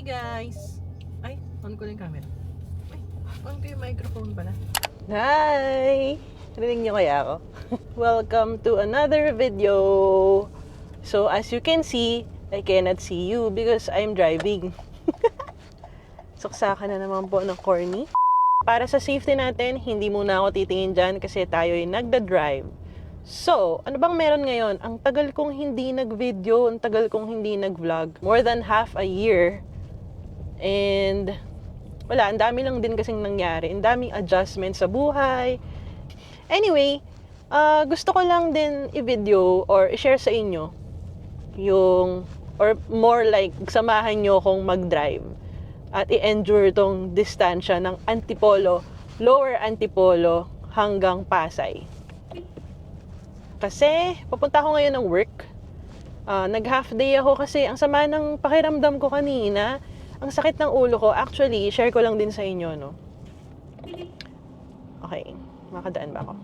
Hi guys! Ay, on ko na yung camera. Ay, on ko yung microphone pala. Hi! Rinig niyo kaya ako? Welcome to another video! So, as you can see, I cannot see you because I'm driving. Saksakan na naman po ng corny. Para sa safety natin, hindi muna ako titingin dyan kasi tayo ay nagda-drive. So, ano bang meron ngayon? Ang tagal kong hindi nag-video, ang tagal kong hindi nag-vlog. More than half a year. And, wala, ang dami lang din kasing nangyari. Ang daming adjustments sa buhay. Anyway, gusto ko lang din i-video or i-share sa inyo yung, or more like, samahan nyo akong mag-drive at i-endure tong distansya ng Antipolo, Lower Antipolo hanggang Pasay. Kasi, papunta ako ngayon ng work. Nag-half day ako kasi ang sama ng pakiramdam ko kanina. Ang sakit ng ulo ko. Actually, share ko lang din sa inyo, no? Okay. Makadaan ba ako?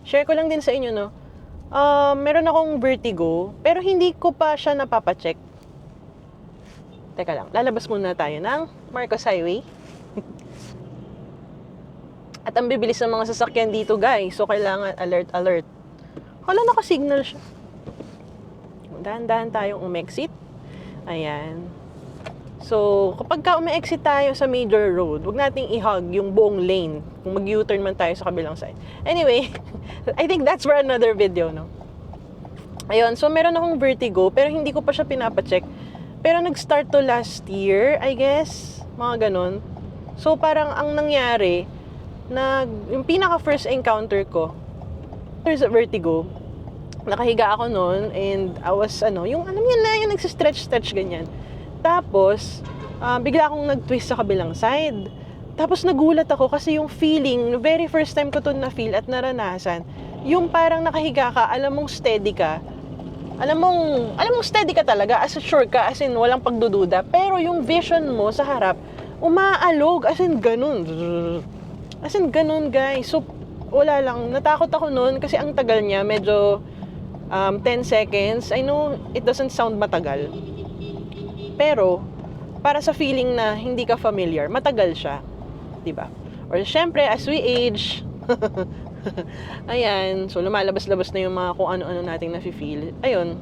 Share ko lang din sa inyo, no? Meron akong vertigo, pero hindi ko pa siya napapacheck. Teka lang. Lalabas muna tayo ng Marcos Highway. At ang bibilis ng mga sasakyan dito, guys. So, kailangan alert. Hala, naka-signal siya. Dahan-dahan tayong umexit. Ayan. So, kapag ka umi-exit tayo sa major road, huwag nating i-hug yung buong lane kung mag-U-turn man tayo sa kabilang side. Anyway, I think that's for another video, no? Ayun, so meron akong vertigo, pero hindi ko pa siya pinapacheck. Pero nag-start to last year, I guess. Mga ganun. So, parang ang nangyari, yung pinaka-first encounter ko, there's a vertigo. Nakahiga ako noon and I was, yung nagsistretch ganyan. Tapos, bigla akong nag-twist sa kabilang side. Tapos nagulat ako kasi yung feeling, very first time ko to na-feel at naranasan, yung parang nakahiga ka, alam mong steady ka. Alam mong steady ka talaga, as sure ka, as in walang pagdududa. Pero yung vision mo sa harap, umaalog, as in ganun. As in ganun, guys. So, wala lang. Natakot ako noon kasi ang tagal niya, medyo 10 seconds. I know it doesn't sound matagal. Pero, para sa feeling na hindi ka familiar, matagal siya. Diba? Or syempre, as we age, ayan, so lumalabas-labas na yung mga kung ano-ano nating nafe-feel. Ayun,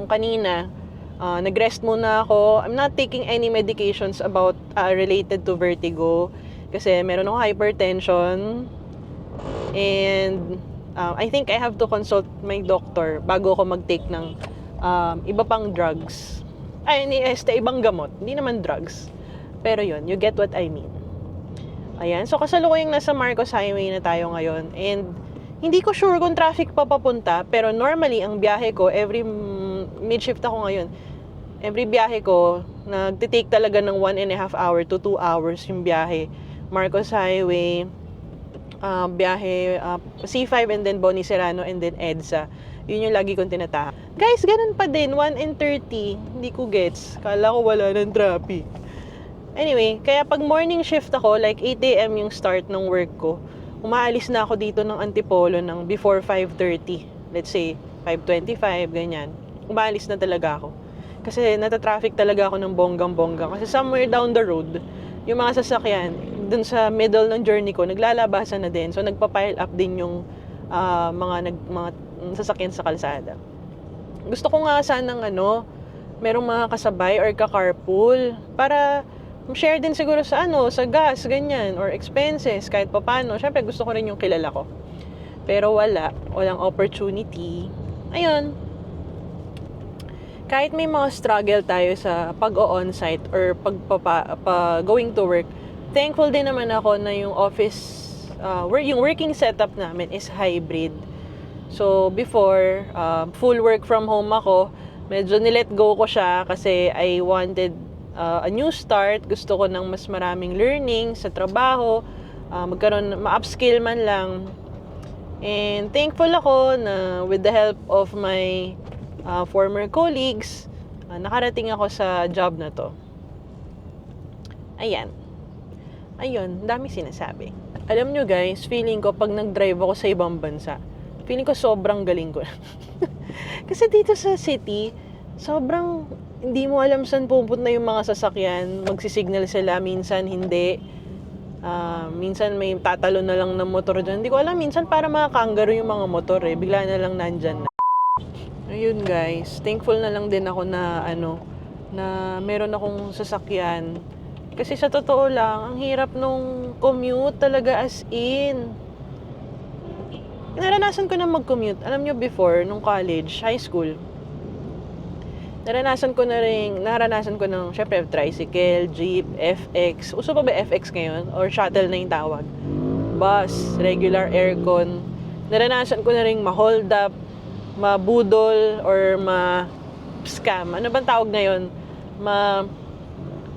yung kanina, nag-rest muna ako. I'm not taking any medications about related to vertigo kasi meron akong hypertension and I think I have to consult my doctor bago ako mag-take ng iba pang drugs. Ibang gamot. Hindi naman drugs. Pero yun, you get what I mean. Ayan. So, kasalukuyang nasa Marcos Highway na tayo ngayon. And, hindi ko sure kung traffic pa papunta. Pero normally, ang biyahe ko, every mid-shift ako ngayon, every biyahe ko, nagtitake talaga ng 1.5 hour to 2 hours yung biyahe. Marcos Highway, biyahe, C5 and then Boni Serrano and then EDSA. Yun yung lagi kong tinatahan. Guys, ganun pa din, 1:30. Hindi ko gets. Kala ko wala ng traffic. Anyway, kaya pag morning shift ako, like 8 a.m. yung start ng work ko, umaalis na ako dito ng Antipolo ng before 5:30. Let's say, 5:25, ganyan. Umaalis na talaga ako. Kasi natatraffic talaga ako ng bonggang-bongga. Kasi somewhere down the road, yung mga sasakyan, dun sa middle ng journey ko, naglalabasan na din. So, nagpa-pile up din yung mga sasakyan sa kalsada. Gusto ko nga sanang merong mga kasabay or ka-carpool para share din siguro sa sa gas, ganyan, or expenses, kahit papano. Syempre, gusto ko rin yung kilala ko. Pero walang opportunity. Ayun. Kahit may mga struggle tayo sa pag-o-onsite or going to work, thankful din naman ako na yung office, yung working setup namin is hybrid. So, before, full work from home ako, medyo nilet go ko siya kasi I wanted a new start. Gusto ko ng mas maraming learning sa trabaho, ma-upskill man lang. And thankful ako na with the help of my former colleagues, nakarating ako sa job na to. Ayan. Ayun, dami sinasabi. Alam nyo guys, feeling ko pag nag-drive ako sa ibang bansa, feeling ko sobrang galing ko. Kasi dito sa city, sobrang hindi mo alam saan pupunta yung mga sasakyan. Magsisignal sila, minsan hindi. Minsan may tatalo na lang ng motor dyan. Hindi ko alam, minsan para mga kangaroo yung mga motor eh. Bigla na lang nandyan na. Ayun guys, thankful na lang din ako na na meron akong sasakyan. Kasi sa totoo lang, ang hirap nung commute talaga as in. Naranasan ko na mag-commute. Alam nyo before, nung college, high school, naranasan ko ng, syempre, tricycle, jeep, FX. Uso pa ba FX ngayon? Or shuttle na yung tawag? Bus, regular aircon. Naranasan ko na rin ma-hold up, mabudol, or ma-scam. Ano bang tawag ngayon?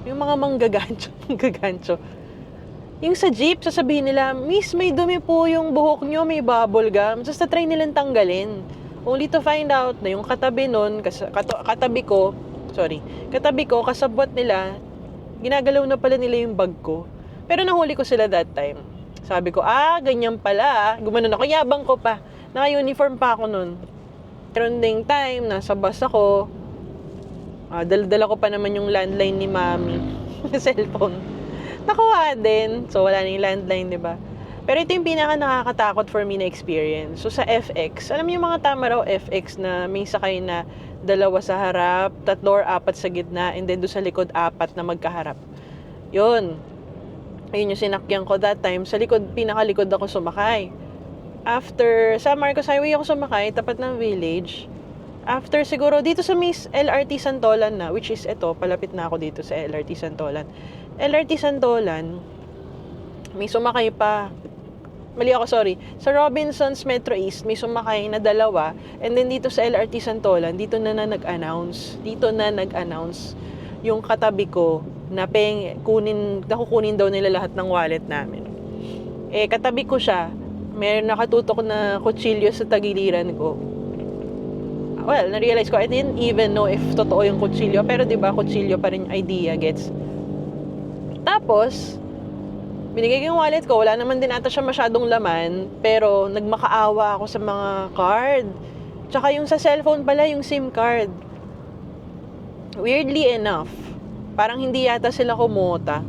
Yung mga manggagancho. Yung sa jeep, sasabihin nila, Miss, may dumi po yung buhok nyo, may bubble gum. Tapos na-try nilang tanggalin. Only to find out na yung katabi nun, katabi ko, kasabwat nila, ginagalaw na pala nila yung bag ko. Pero nahuli ko sila that time. Sabi ko, ganyan pala. Gumanon ako, yabang ko pa. Naka-uniform pa ako nun. Meron ding time, nasa bus ako, dala ko pa naman yung landline ni mami. Cellphone. Nakuha din. So, wala na yung landline, di ba? Pero ito yung pinaka nakakatakot for me na experience. So, sa FX, alam niyo yung mga tama raw FX na may sakay na 2 sa harap, 3 or 4 sa gitna, and then doon sa likod 4 na magkaharap. Yun. Ayun yung sinakyan ko that time. Sa likod, pinakalikod ako sumakay. After, sa Marcos Highway ako sumakay, tapat ng village. After siguro, dito sa Miss LRT Santolan na, which is ito, palapit na ako dito sa LRT Santolan. LRT Santolan, may sumakay pa. Mali ako, sorry. Sa Robinsons Metro East, may sumakay na 2. And then dito sa LRT Santolan, dito na nag-announce yung katabi ko na nakukunin daw nila lahat ng wallet namin. Katabi ko siya, may nakatutok na kutsilyo sa tagiliran ko. Well, na-realize ko, I didn't even know if totoo yung kutsilyo. Pero diba, kutsilyo pa rin yung idea, gets? Tapos, binigay ko yung wallet ko, wala naman din ata siya masyadong laman, pero nagmakaawa ako sa mga card. Tsaka yung sa cellphone pala, yung SIM card. Weirdly enough, parang hindi yata sila kumota.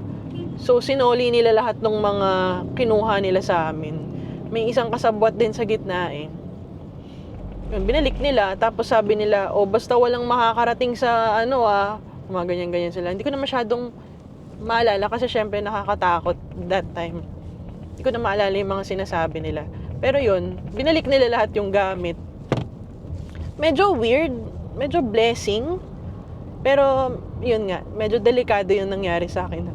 So, sinoli nila lahat ng mga kinuha nila sa amin. May isang kasabwat din sa gitna eh. Yun, binalik nila, tapos sabi nila, basta walang makakarating sa mga ganyan-ganyan sila. Hindi ko na masyadong maalala kasi syempre nakakatakot that time. Hindi ko na maalala yung mga sinasabi nila. Pero yun, binalik nila lahat yung gamit. Medyo weird, medyo blessing. Pero yun nga, medyo delikado yung nangyari sa akin.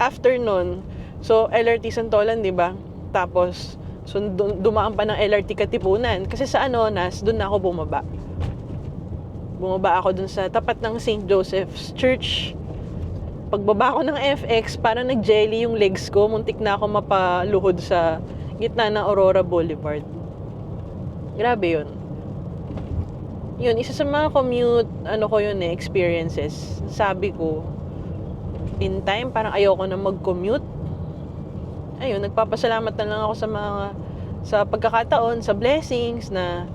After nun, so LRT Santolan, di ba? Tapos, so dumaan pa ng LRT Katipunan. Kasi sa Anonas, dun na ako bumaba. Bumaba ako dun sa tapat ng St. Joseph's Church. Pagbaba ko ng FX, parang nag-jelly yung legs ko. Muntik na ako mapaluhod sa gitna ng Aurora Boulevard. Grabe yun. Yun, isa sa mga commute, experiences. Sabi ko, in time, parang ayoko na mag-commute. Ayun, nagpapasalamat na lang ako sa pagkakataon, sa blessings na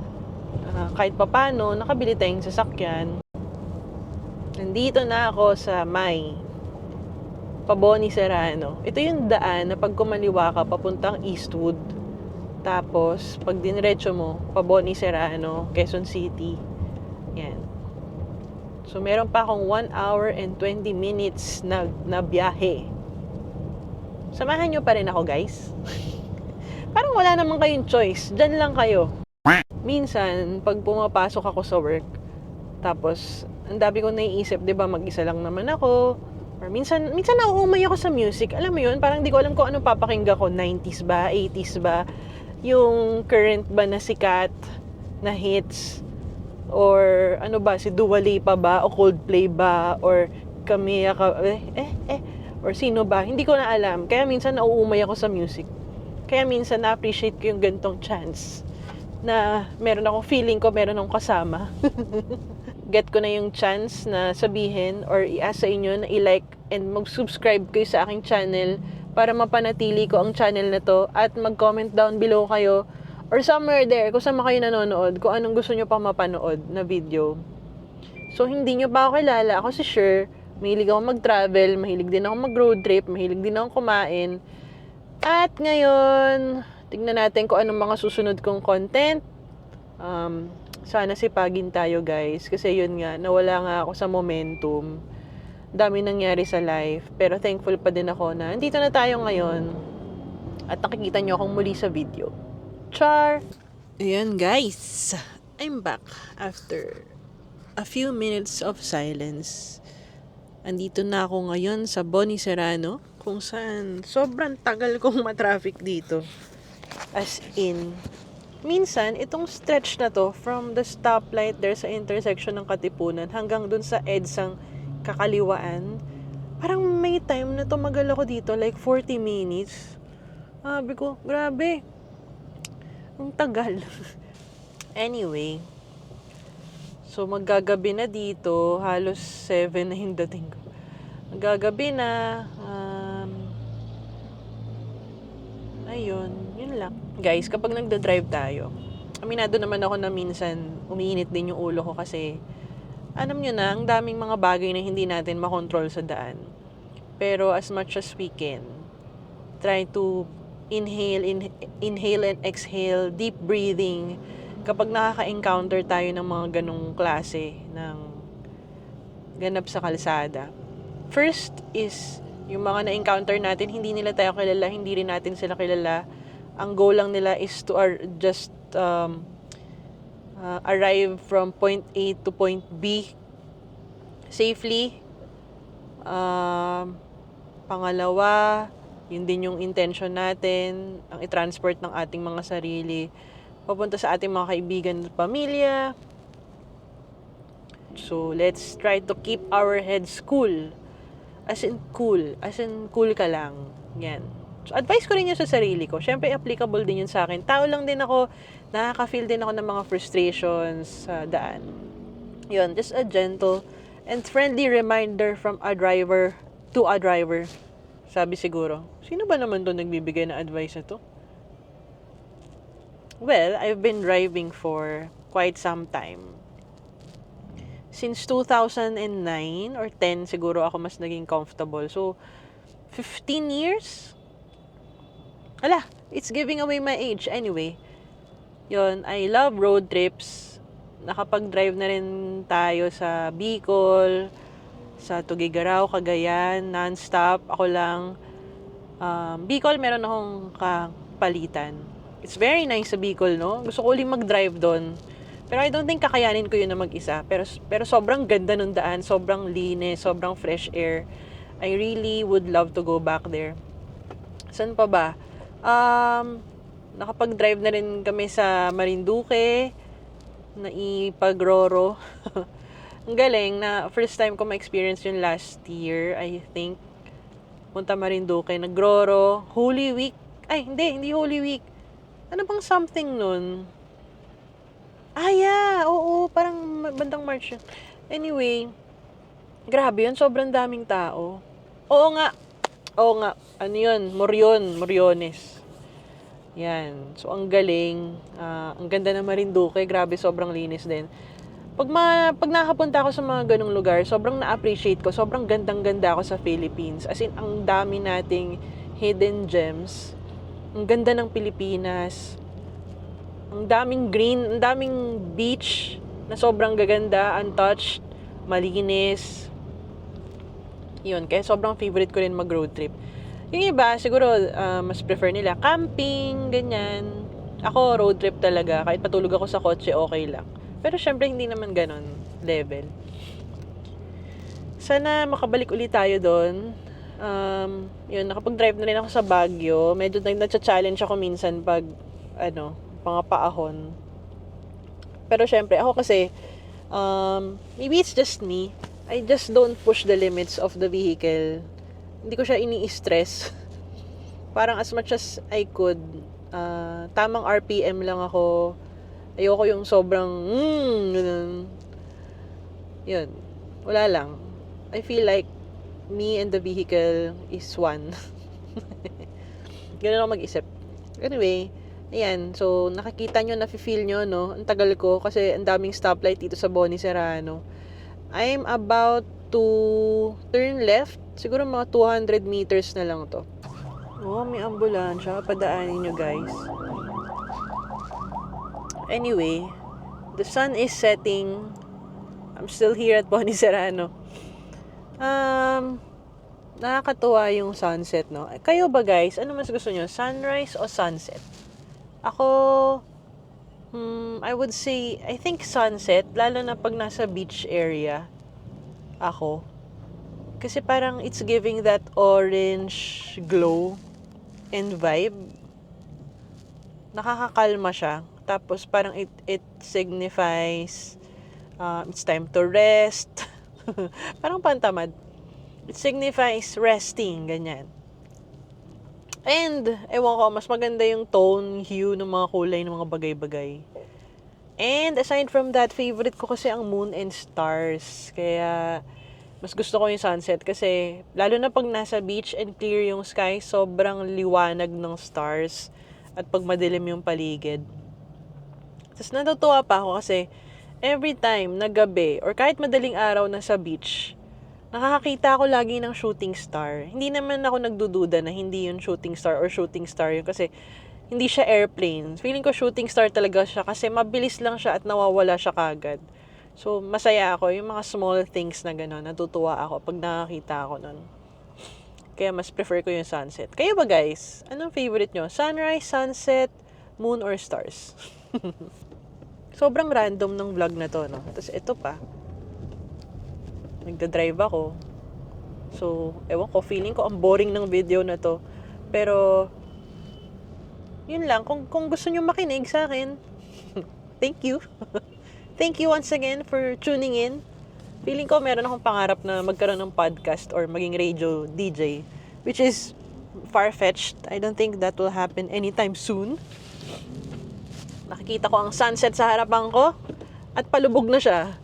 kahit papano, nakabili tayong sasakyan. Nandito na ako sa Paboni Serrano. Ito yung daan na pag kumaliwa ka papuntang Eastwood. Tapos, pag diniretso mo, Paboni Serrano, Quezon City. Yan. So, meron pa akong 1 hour and 20 minutes na biyahe. Samahan nyo pa rin ako, guys. Parang wala naman kayong choice. Diyan lang kayo. Minsan, pag pumapasok ako sa work, tapos, ang dami kong naiisip, di ba, mag-isa lang naman ako. Or minsan nauumay ako sa music. Alam mo yun, parang di ko alam kung anong papakinggan ko. 90s ba? 80s ba? Yung current ba na sikat na hits? Or ano ba? Si Dua Lipa ba? O Coldplay ba? Or Camila or sino ba? Hindi ko na alam. Kaya minsan nauumay ako sa music. Kaya minsan na-appreciate ko yung gantong chance na meron akong kasama. Get ko na yung chance na sabihin or i-ask sa inyo na i-like and mag-subscribe kayo sa aking channel para mapanatili ko ang channel na to at mag-comment down below kayo or somewhere there kung saan kayo nanonood, kung anong gusto nyo pang mapanood na video. So, hindi nyo pa ako kilala. Ako si Sher. Mahilig ako mag-travel. Mahilig din ako mag-road trip. Mahilig din ako kumain. At ngayon, tignan natin kung anong mga susunod kong content. Sana sipagin tayo, guys. Kasi yun nga, nawala nga ako sa momentum. Dami nangyari sa life. Pero thankful pa din ako na andito na tayo ngayon. At nakikita nyo akong muli sa video. Char! Ayan, guys. I'm back after a few minutes of silence. Andito na ako ngayon sa Boni Serrano, kung saan sobrang tagal kong matraffic dito. As in, minsan, itong stretch na to, from the stoplight there sa intersection ng Katipunan hanggang dun sa EDSAng kakaliwaan, parang may time na tumagal ako dito, like 40 minutes. Sabi ko, grabe. Ang tagal. Anyway, so maggagabi na dito, halos 7 na yung dating ko. Maggagabi na, ayun, yun lang. Guys, kapag nagda-drive tayo, aminado naman ako na minsan umiinit din yung ulo ko kasi alam nyo na, ang daming mga bagay na hindi natin makontrol sa daan. Pero as much as we can, try to inhale and exhale, deep breathing, kapag nakaka-encounter tayo ng mga ganong klase ng ganap sa kalsada. First is, yung mga na-encounter natin, hindi nila tayo kilala, hindi rin natin sila kilala. Ang goal lang nila is to just arrive from point A to point B safely. Pangalawa, yun din yung intention natin, ang i-transport ng ating mga sarili papunta sa ating mga kaibigan at pamilya. So, let's try to keep our heads cool. As in cool ka lang. Yan. So, advice ko rin yun sa sarili ko. Siyempre, applicable din yun sa akin. Tao lang din ako, nakaka-feel din ako ng mga frustrations sa daan. Yun, just a gentle and friendly reminder from a driver to a driver. Sabi siguro, sino ba naman to nagbibigay ng advice na to? Well, I've been driving for quite some time. Since 2009 or 10 siguro ako mas naging comfortable. So, 15 years? Ala, it's giving away my age. Anyway, yun, I love road trips. Nakapag-drive na rin tayo sa Bicol, sa Tuguegarao, Cagayan, non-stop. Ako lang. Bicol, meron akong kapalitan. It's very nice sa Bicol, no? Gusto ko uling mag-drive doon. Pero I don't think kakayanin ko yun na mag-isa. Pero sobrang ganda nung daan, sobrang linis, sobrang fresh air. I really would love to go back there. Saan pa ba? Nakapag-drive na rin kami sa Marinduque, naipag-Roro. Ang galing na first time ko ma-experience yun last year, I think. Punta Marinduque, nag-Roro, Holy Week. Ay, hindi Holy Week. Ano bang something nun? Yeah, oo, parang bandang March yun. Anyway, grabe yun, sobrang daming tao. Oo nga, ano yun, Moriones. Yan, so ang galing, ang ganda na Marinduque, grabe, sobrang linis din. Pag nakapunta ako sa mga ganong lugar, sobrang na-appreciate ko, sobrang gandang-ganda ako sa Philippines. As in, ang dami nating hidden gems. Ang ganda ng Pilipinas. Ang daming green, ang daming beach na sobrang gaganda, untouched, malinis. Yun, kaya sobrang favorite ko rin mag-road trip. Yung iba, siguro, mas prefer nila camping, ganyan. Ako, road trip talaga. Kahit patulog ako sa kotse, okay lang. Pero syempre, hindi naman ganon level. Sana makabalik ulit tayo doon. Yun, nakapag-drive na rin ako sa Baguio. Medyo nag-challenge ako minsan pag, mga paahon. Pero syempre, ako kasi, maybe it's just me. I just don't push the limits of the vehicle. Hindi ko siya ini-stress. Parang as much as I could, tamang RPM lang ako. Ayoko yung sobrang, yun. Wala lang. I feel like me and the vehicle is one. Ganun ako mag-isip. Anyway, ayan. So, nakikita nyo, nafe-feel nyo, no? Ang tagal ko kasi ang daming stoplight dito sa Boni Serrano. I'm about to turn left. Siguro mga 200 meters na lang to. Oh, may ambulansya. Padaanin nyo, guys. Anyway, the sun is setting. I'm still here at Pony Serrano. Nakakatuwa yung sunset, no? Kayo ba, guys? Ano mas gusto nyo? Sunrise o sunset? Ako, I would say, I think sunset, lalo na pag nasa beach area, ako. Kasi parang it's giving that orange glow and vibe. Nakakakalma siya. Tapos parang it signifies it's time to rest. Parang pantamad. It signifies resting, ganyan. And, ewan ko, mas maganda yung tone, hue ng mga kulay ng mga bagay-bagay. And, aside from that, favorite ko kasi ang moon and stars. Kaya, mas gusto ko yung sunset kasi, lalo na pag nasa beach and clear yung sky, sobrang liwanag ng stars. At pag madilim yung paligid. Tapos, natutuwa pa ako kasi, every time na gabi, or kahit madaling araw na sa beach, nakakakita ako lagi ng shooting star. Hindi naman ako nagdududa na hindi yun shooting star or shooting star yun kasi hindi siya airplane. Feeling ko shooting star talaga siya kasi mabilis lang siya at nawawala siya kagad. So, masaya ako. Yung mga small things na gano'n, natutuwa ako pag nakakita ako nun. Kaya mas prefer ko yung sunset. Kayo ba, guys? Anong favorite nyo? Sunrise, sunset, moon, or stars? Sobrang random ng vlog na to, no? Tapos ito pa. Nagda-drive ako. So, ewan ko, feeling ko ang boring ng video na to. Pero, yun lang. Kung gusto nyo makinig sa akin, thank you. Thank you once again for tuning in. Feeling ko meron akong pangarap na magkaroon ng podcast or maging radio DJ, which is far-fetched. I don't think that will happen anytime soon. Nakikita ko ang sunset sa harapan ko at palubog na siya.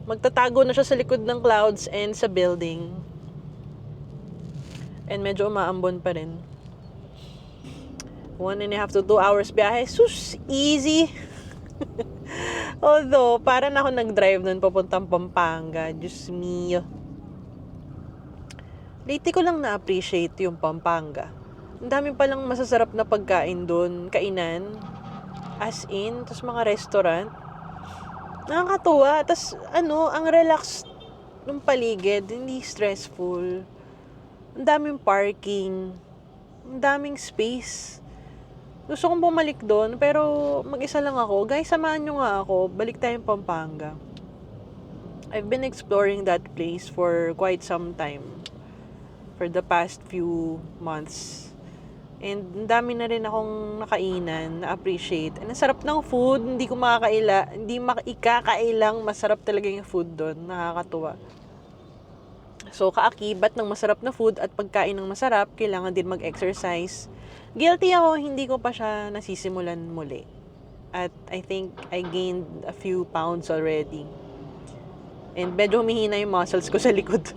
Magtatago na siya sa likod ng clouds and sa building. And medyo umaambon pa rin. 1.5 to 2 hours biyahe. Sus, easy. Although, para na ako nag-drive nun papuntang Pampanga. Diyos mio. Lately ko lang na-appreciate yung Pampanga. Ang dami palang masasarap na pagkain dun. Kainan. As in, tapos mga restaurant. Nakakatuwa. Tapos, ang relaxed ng paligid. Hindi stressful. Ang daming parking. Ang daming space. Gusto kong bumalik doon, pero mag-isa lang ako. Guys, samahan nyo nga ako. Balik tayong Pampanga. I've been exploring that place for quite some time. For the past few months. And ang dami na rin akong nakainan, na-appreciate. And ang sarap ng food, hindi ikakailang masarap talaga yung food doon. Nakakatuwa. So, kaakibat ng masarap na food at pagkain ng masarap, kailangan din mag-exercise. Guilty ako, hindi ko pa siya nasisimulan muli. At I think I gained a few pounds already. And medyo humihina yung muscles ko sa likod.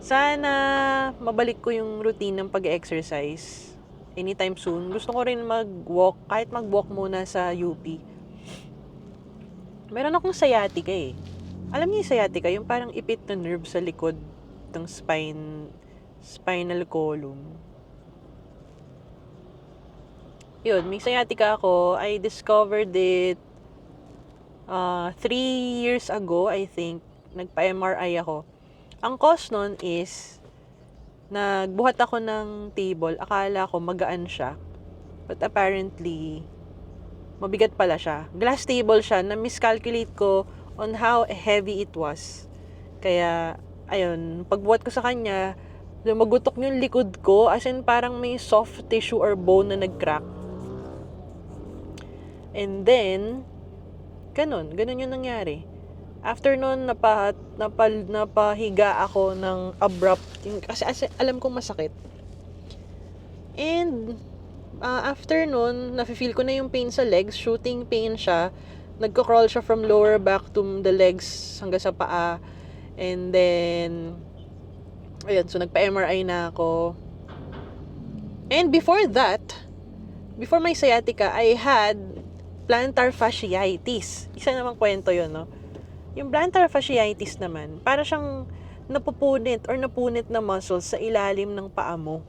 Sana mabalik ko yung routine ng pag-exercise anytime soon. Gusto ko rin mag-walk, kahit mag-walk muna sa UP. Meron akong sciatica eh. Alam niyo yung sciatica, yung parang ipit na nerve sa likod ng spinal column. Yun, may sciatica ako. I discovered it 3 years ago, I think. Nagpa-MRI ako. Ang cause nun is nagbuhat ako ng table. Akala ko magaan siya. But apparently, mabigat pala siya. Glass table siya. Na-miscalculate ko on how heavy it was. Kaya, ayun, pagbuhat ko sa kanya, lumagutok yung likod ko. As in, parang may soft tissue or bone na nag-crack. And then, ganun yung nangyari. After nun, napahiga ako ng abrupt, kasi alam kong masakit. And, after nun, nafe-feel ko na yung pain sa legs, shooting pain siya. Nagko-crawl siya from lower back to the legs hanggang sa paa. And then, ayun, so nagpa-MRI na ako. And before my sciatica, I had plantar fasciitis. Isa namang kwento yun, no? Yung plantar fasciitis naman, para siyang napupunit or napunit na muscles sa ilalim ng paa mo.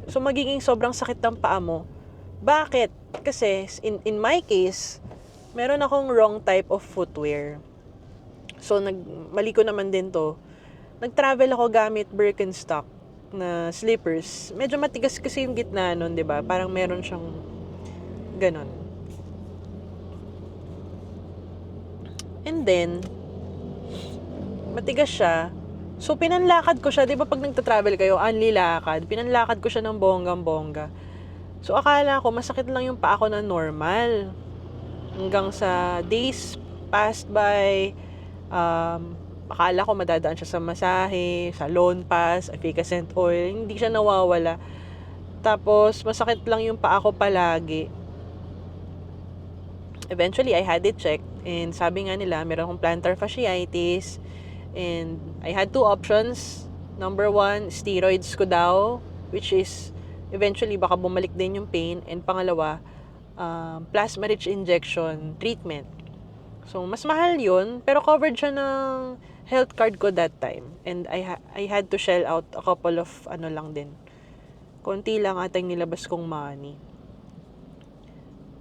So, magiging sobrang sakit ng paa mo. Bakit? Kasi, in my case, meron akong wrong type of footwear. So, mali ko naman din to. Nag-travel ako gamit Birkenstock na slippers. Medyo matigas kasi yung gitna nun, di ba? Parang meron siyang ganon. And then, matigas siya. So, pinanlakad ko siya. Di ba pag nagta-travel kayo, lakad. Pinanlakad ko siya ng bonggang-bongga. So, akala ko, masakit lang yung paa ko na normal. Hanggang sa days passed by, akala ko madadaan siya sa masahe, sa loan pass, efficacent oil. Hindi siya nawawala. Tapos, masakit lang yung paa ko palagi. Eventually, I had it checked. And sabi nga nila, meron akong plantar fasciitis. And I had 2 options. Number 1, steroids ko daw, which is eventually baka bumalik din yung pain. And pangalawa, plasma-rich injection treatment. So, mas mahal yun, pero covered siya ng health card ko that time. And I had to shell out a couple of lang din. Konti lang ata yung nilabas kong money.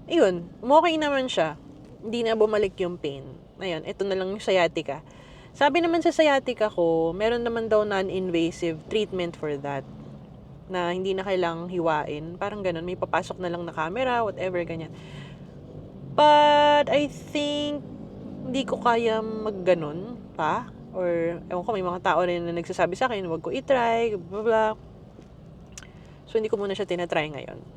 Ayun, okay naman siya. Hindi na bumalik yung pain. Ayun, ito na lang yung sciatica. Sabi naman sa sciatica ko, meron naman daw non-invasive treatment for that. Na hindi na kailangang hiwain. Parang ganun, may papasok na lang na camera, whatever, ganyan. But, I think, hindi ko kaya magganon pa. Or, ewan ko, may mga tao rin na nagsasabi sa akin, wag ko itry, blah, blah. So, hindi ko muna siya tinatry ngayon.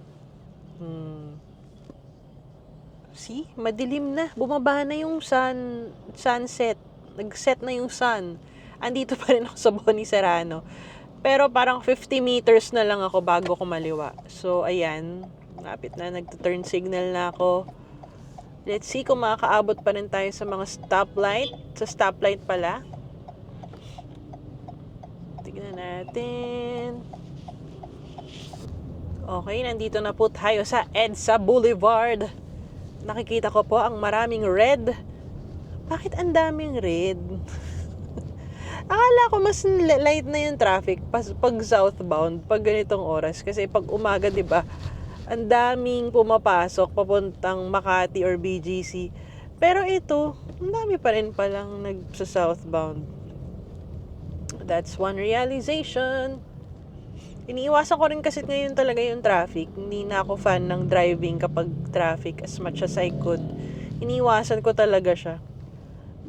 See? Madilim na. Bumaba na yung sunset. Nag-set na yung sun. Andito pa rin ako sa Boni Serrano. Pero parang 50 meters na lang ako bago kumaliwa. So, ayan. Lapit na. Nagto-turn signal na ako. Let's see kung makakaabot pa rin tayo sa mga stoplight. Sa stoplight pala. Tignan natin. Okay, nandito na po tayo sa EDSA Boulevard. Nakikita ko po ang maraming red. Bakit ang daming red? Akala ko mas light na yung traffic pag southbound, pag ganitong oras. Kasi pag umaga, di ba, ang daming pumapasok papuntang Makati or BGC. Pero ito, ang dami pa rin palang nagsa-southbound. That's one realization. Iniiwasan ko rin kasi ngayon talaga yung traffic. Hindi na ako fan ng driving kapag traffic as much as I could. Iniiwasan ko talaga siya.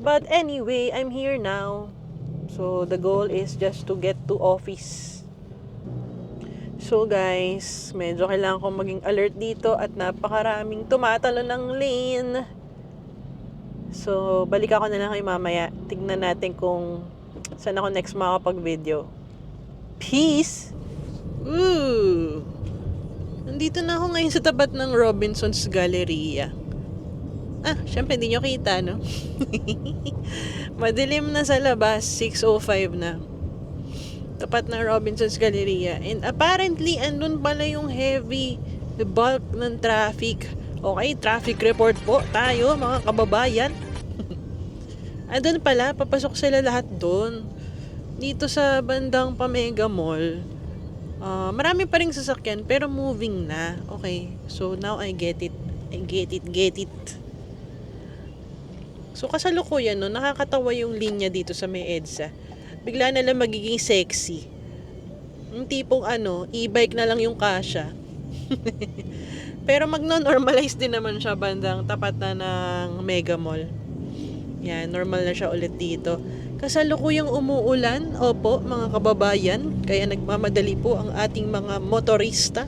But anyway, I'm here now. So, the goal is just to get to office. So, guys, medyo kailangan kong maging alert dito at napakaraming tumatalo ng lane. So, balik ako na lang kay mamaya. Tignan natin kung saan ako next makapag-video. Peace! Ooh! Nandito na ako ngayon sa tapat ng Robinson's Galleria. Syempre hindi nyo kita, no? Madilim na sa labas, 6:05 na. Tapat ng Robinson's Galleria. And apparently, andun pala yung heavy bulk ng traffic. Okay, traffic report po tayo, mga kababayan. Andun pala, papasok sila lahat doon. Dito sa bandang Pamega Mall. Marami pa ring sasakyan, pero moving na. Okay, so now I get it. Get it. So, kasalukuyan, no, nakakatawa yung linya dito sa may EDSA. Bigla na lang magiging sexy. Yung tipong e-bike na lang yung kasya. Pero magno-normalize din naman siya bandang tapat na ng Mega Mall. Yan, normal na siya ulit dito. Kasalukuyang umuulan, opo, mga kababayan. Kaya nagmamadali po ang ating mga motorista.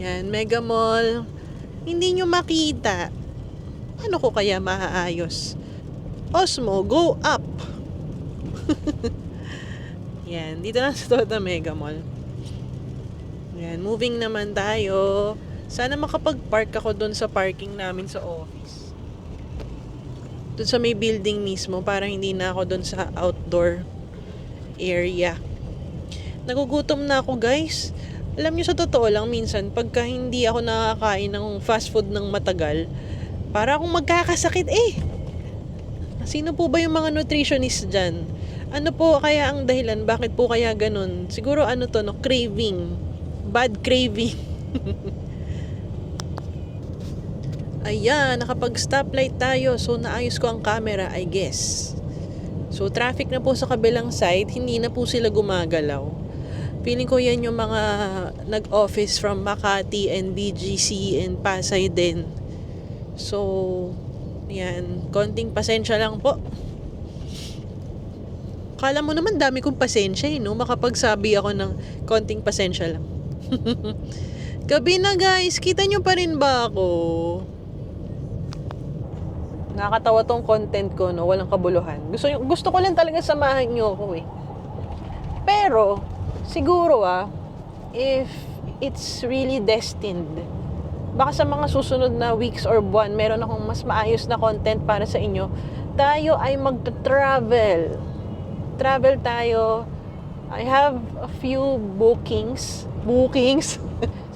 Yan, Mega Mall. Hindi nyo makita. Ano ko kaya maaayos? Osmo, go up! Yan, dito na sa Toyota Mega Mall. Yan, moving naman tayo. Sana makapag-park ako doon sa parking namin sa office. Doon sa may building mismo, para hindi na ako doon sa outdoor area. Nagugutom na ako, guys. Alam niyo, sa totoo lang, minsan, pagka hindi ako nakakain ng fast food ng matagal, Para akong magkakasakit eh. Sino po ba yung mga nutritionist dyan? Ano po kaya ang dahilan? Bakit po kaya ganun? Siguro ano to, no? Craving. Bad craving. Ayan, nakapag-stoplight tayo. So, naayos ko ang camera, I guess. So, traffic na po sa kabilang side. Hindi na po sila gumagalaw. Feeling ko yan yung mga nag-office from Makati and BGC and Pasay din. So, yan. Konting pasensya lang po. Kala mo naman dami kong pasensya no? Makapagsabi ako ng konting pasensya lang. Gabi na guys, kita nyo pa rin ba ako? Nakakatawa tong content ko, no? Walang kabuluhan. Gusto ko lang talaga samahan nyo ako eh. Pero, siguro if it's really destined, baka sa mga susunod na weeks or buwan, meron akong mas maayos na content para sa inyo. Tayo ay mag-travel. Travel tayo. I have a few bookings.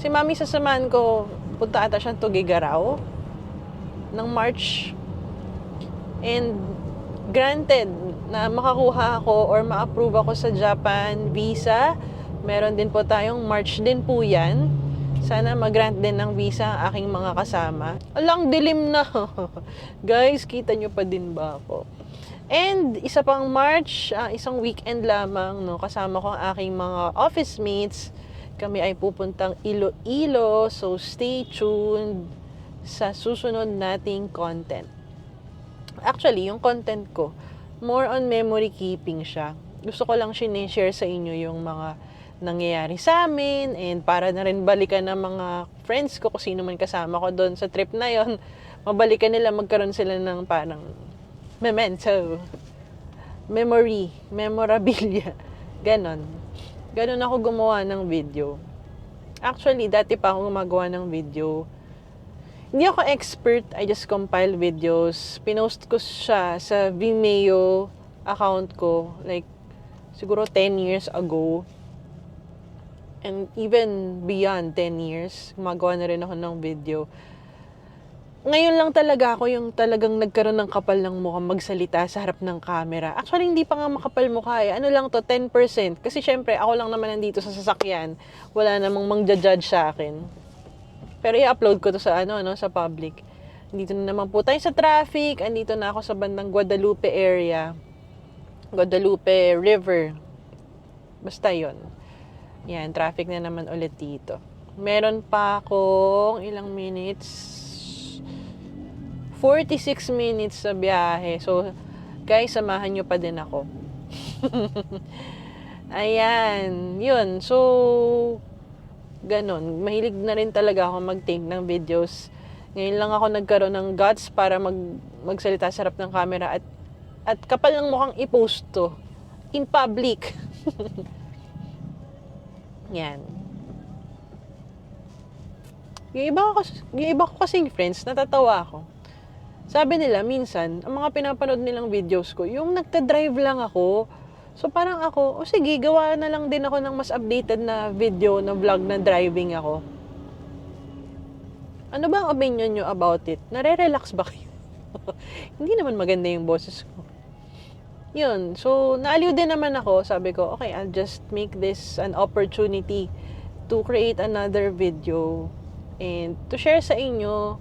Si Mami sasamahan ko, punta ata siyang Tugigaraw ng March. And granted na makakuha ako or ma-approve ako sa Japan visa. Meron din po tayong March din po yan. Sana mag-grant din ng visa ang aking mga kasama. Alang dilim na. Guys, kita nyo pa din ba ako? And isa pang March, isang weekend lamang, no, kasama ko ang aking mga office mates. Kami ay pupuntang Iloilo, so stay tuned sa susunod nating content. Actually, yung content ko, more on memory keeping siya. Gusto ko lang share sa inyo yung mga nangyayari sa amin and para na rin balikan ng mga friends ko kung sino man kasama ko doon sa trip na yon. Mabalikan nila, magkaroon sila ng parang memento, memory, memorabilia, ganon ako gumawa ng video. Actually, dati pa ako gumagawa ng video. Hindi ako expert, I just compile videos. Pinost ko siya sa Vimeo account ko, like siguro 10 years ago. And even beyond 10 years, gumagawa na rin ako ng video. Ngayon lang talaga ako yung talagang nagkaroon ng kapal ng mukha magsalita sa harap ng camera. Actually, hindi pa nga makapal mukha eh. Ano lang to, 10%. Kasi syempre, ako lang naman nandito sa sasakyan. Wala namang mang-judge sa akin. Pero i-upload ko to sa sa public. Dito na naman po tayo sa traffic. Andito na ako sa bandang Guadalupe area. Guadalupe River. Basta yon. Yan, traffic na naman ulit dito. Meron pa akong ilang minutes. 46 minutes sa biyahe. So, guys, samahan nyo pa din ako. Ayan. Yun. So, ganon. Mahilig na rin talaga ako mag-take ng videos. Ngayon lang ako nagkaroon ng guts para magsalita sa harap ng camera at kapal ng mukhang i-post to. In public. Yan. Yung iba ko kasing friends, natatawa ako. Sabi nila, minsan, ang mga pinapanood nilang videos ko, yung nagta-drive lang ako. So, parang ako, sige, gawa na lang din ako ng mas updated na video, na vlog na driving ako. Ano ba ang opinion nyo about it? Nare-relax ba kayo? Hindi naman maganda yung boses ko. Yun. So, naaliw din naman ako. Sabi ko, okay, I'll just make this an opportunity to create another video and to share sa inyo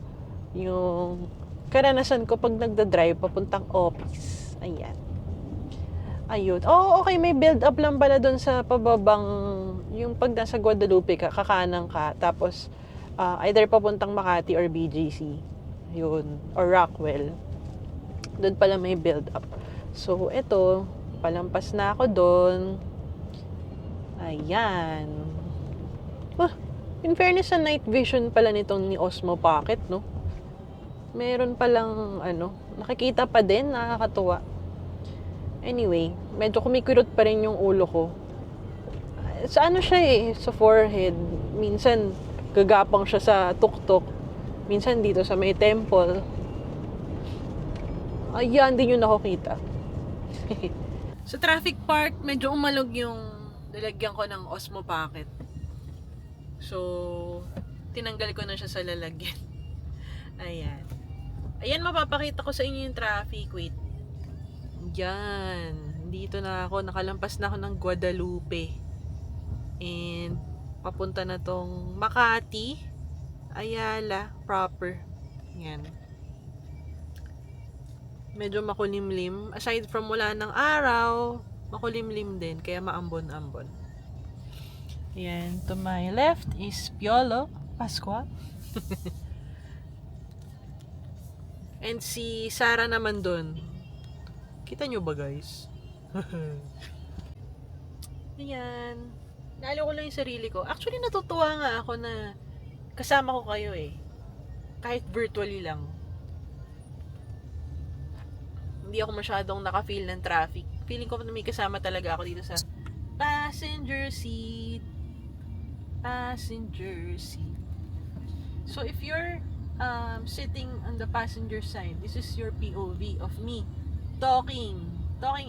yung karanasan ko pag nagda-drive papuntang office. Ayan. Ayun. Oh, okay, may build up lang pala doon sa pababang, yung pag nasa Guadalupe ka, kakanan ka, tapos either papuntang Makati or BGC. Yun. Or Rockwell. Doon pala may build up. So, eto, palampas na ako doon. Ayan. In fairness, sa night vision pala nitong ni Osmo Pocket, no? Meron palang, nakikita pa din, nakakatuwa. Anyway, medyo kumikirot pa rin yung ulo ko. Sa siya sa forehead. Minsan, gagapang siya sa tuktok. Minsan dito sa may temple. Ayan, din yung nakukita. Sa traffic part, medyo umalog yung lalagyan ko ng Osmo Pocket. So, tinanggal ko na siya sa lalagyan. Ayan. Ayan, mapapakita ko sa inyo yung traffic. Wait. Yan. Dito na ako. Nakalampas na ako ng Guadalupe. And papunta na tong Makati, Ayala, proper. Yan. Medyo makulimlim. Aside from wala ng araw, makulimlim din. Kaya maambon-ambon. Yan. To my left is Piolo Pascua. And si Sarah naman dun. Kita nyo ba, guys? Ayan. Nalo ko lang yung sarili ko. Actually, natutuwa nga ako na kasama ko kayo eh. Kahit virtually lang. Hindi ako masyadong naka-feel ng traffic. Feeling ko na may kasama talaga ako dito sa passenger seat. Passenger seat. So, if you're sitting on the passenger side, this is your POV of me talking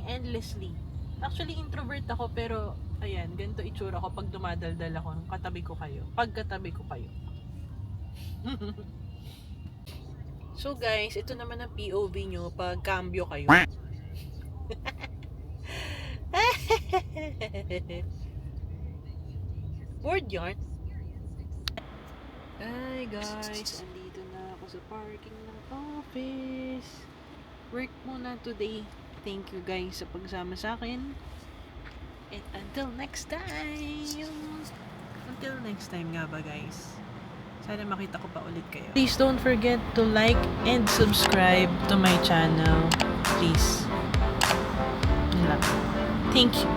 endlessly. Actually, introvert ako, pero ayan, ganito itsura ko pag dumadaldal ako ng katabi ko kayo. Pagkatabi ko kayo. So guys, ito naman ang POV nyo pag cambio kayo. Bored yarn? Hi guys, andito na ako sa parking ng office. Work muna today. Thank you guys sa pagsama sa akin. And until next time. Until next time nga ba guys. Sana makita ko pa ulit kayo. Please don't forget to like and subscribe to my channel. Please. Yun lang. Thank you.